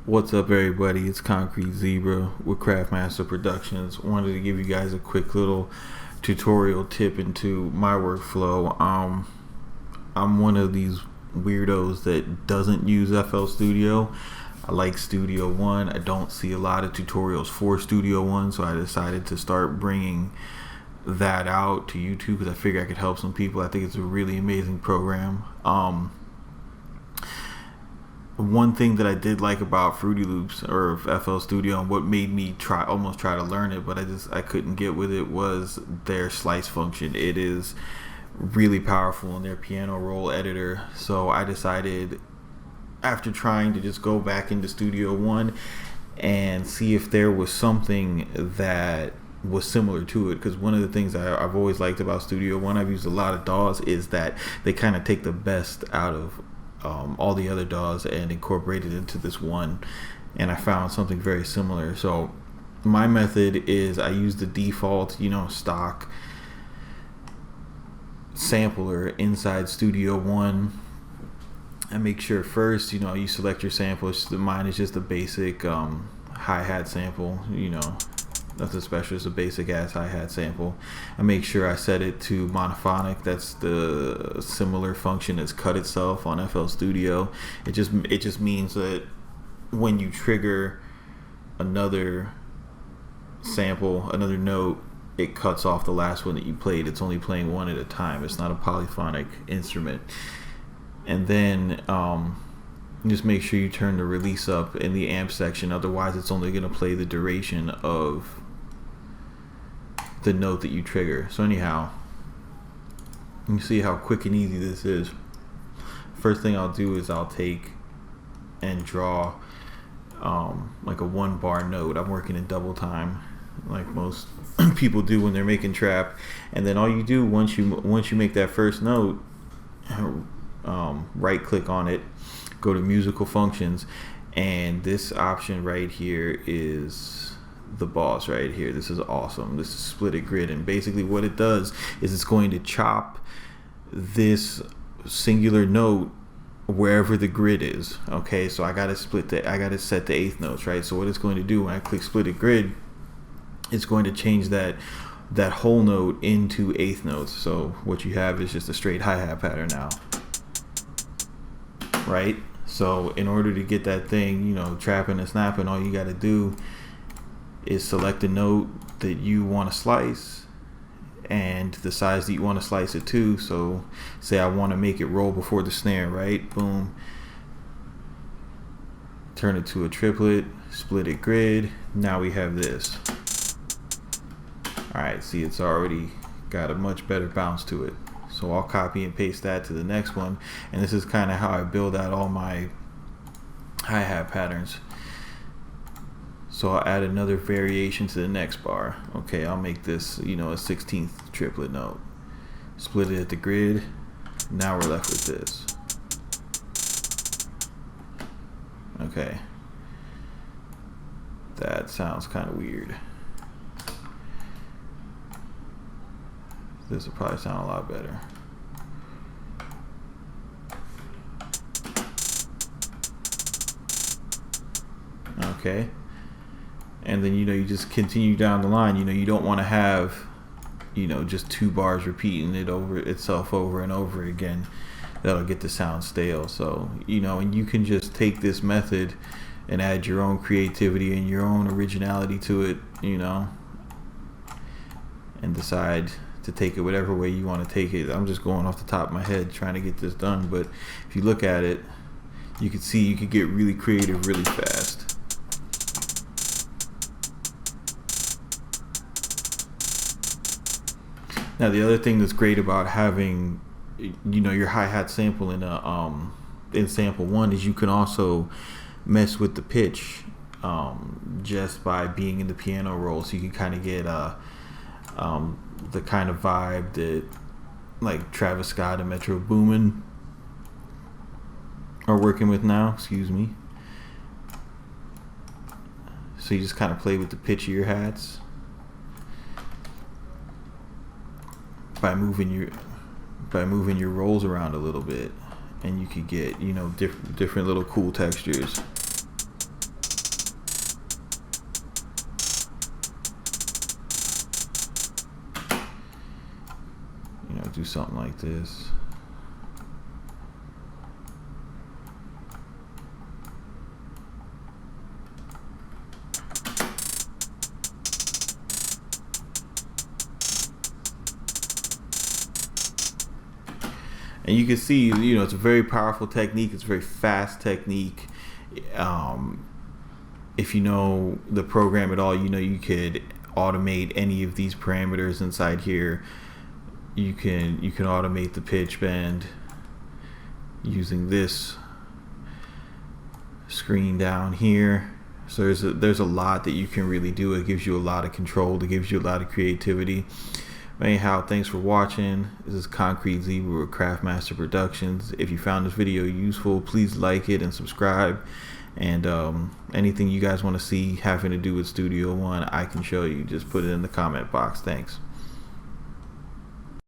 What's up, everybody? It's Concrete Zebra with Craftmaster Productions. Wanted to give you guys a quick little tutorial tip into my workflow. I'm one of these weirdos that doesn't use FL Studio. I like Studio One. I don't see a lot of tutorials for Studio One, so I decided to start bringing that out to YouTube because I figure I could help some people. I think it's a really amazing program. One thing that I did like about Fruity Loops or FL Studio and what made me almost try to learn it, but I couldn't get with it, was their slice function. It is really powerful in their piano roll editor. So I decided, after trying to just go back into Studio One and see if there was something that was similar to it, because one of the things I've always liked about Studio One, I've used a lot of DAWs, is that they kind of take the best out of all the other DAWs and incorporate it into this one, and I found something very similar. So my method is I use the default, stock sampler inside Studio One. I make sure first, you select your sample. Mine is just a basic hi-hat sample, nothing special, it's a basic ass hi-hat sample. I make sure I set it to monophonic. That's the similar function as cut itself on FL Studio. It just means that when you trigger another sample, another note, it cuts off the last one that you played. It's only playing one at a time. It's not a polyphonic instrument. And then just make sure you turn the release up in the amp section, otherwise it's only going to play the duration of the note that you trigger. So anyhow, you see how quick and easy this is. First thing I'll do is I'll take and draw like a 1 bar note. I'm working in double time like most people do when they're making trap, and then all you do once you make that first note, right click on it, go to musical functions, and this option right here is the boss right here. This is awesome. This is split it grid, and basically what it does is it's going to chop this singular note wherever the grid is. Okay, so I gotta set the eighth notes, right? So what it's going to do when I click split it grid, it's going to change that whole note into eighth notes. So what you have is just a straight hi-hat pattern now, right? So in order to get that thing, trapping and snapping, all you got to do is select a note that you want to slice and the size that you want to slice it to. So say I want to make it roll before the snare, right? Boom. Turn it to a triplet, split it grid. Now we have this. All right, see, it's already got a much better bounce to it. So I'll copy and paste that to the next one, and this is kind of how I build out all my hi-hat patterns. So I'll add another variation to the next bar. Okay, I'll make this, a 16th triplet note. Split it at the grid. Now we're left with this. Okay. That sounds kind of weird. This will probably sound a lot better. Okay. And then, you just continue down the line. You don't want to have, just 2 bars repeating itself over and over again. That'll get the sound stale. So, and you can just take this method and add your own creativity and your own originality to it, and decide to take it whatever way you want to take it. I'm just going off the top of my head trying to get this done, but if you look at it, you can see you can get really creative really fast. Now the other thing that's great about having your hi-hat sample in sample one is you can also mess with the pitch just by being in the piano roll, so you can kind of get the kind of vibe that like Travis Scott and Metro Boomin are working with now. Excuse me. So you just kind of play with the pitch of your hats by moving your rolls around a little bit, and you could get different little cool textures. something like this. And you can see, you know, it's a very powerful technique. It's a very fast technique. If you know the program at all, you know you could automate any of these parameters inside here. You can automate the pitch bend using this screen down here. So there's a lot that you can really do. It gives you a lot of control. It gives you a lot of creativity. Anyhow, thanks for watching. This is Concrete Zebra with Craftmaster Productions. If you found this video useful, please like it and subscribe. And anything you guys want to see having to do with Studio One, I can show you. Just put it in the comment box. Thanks.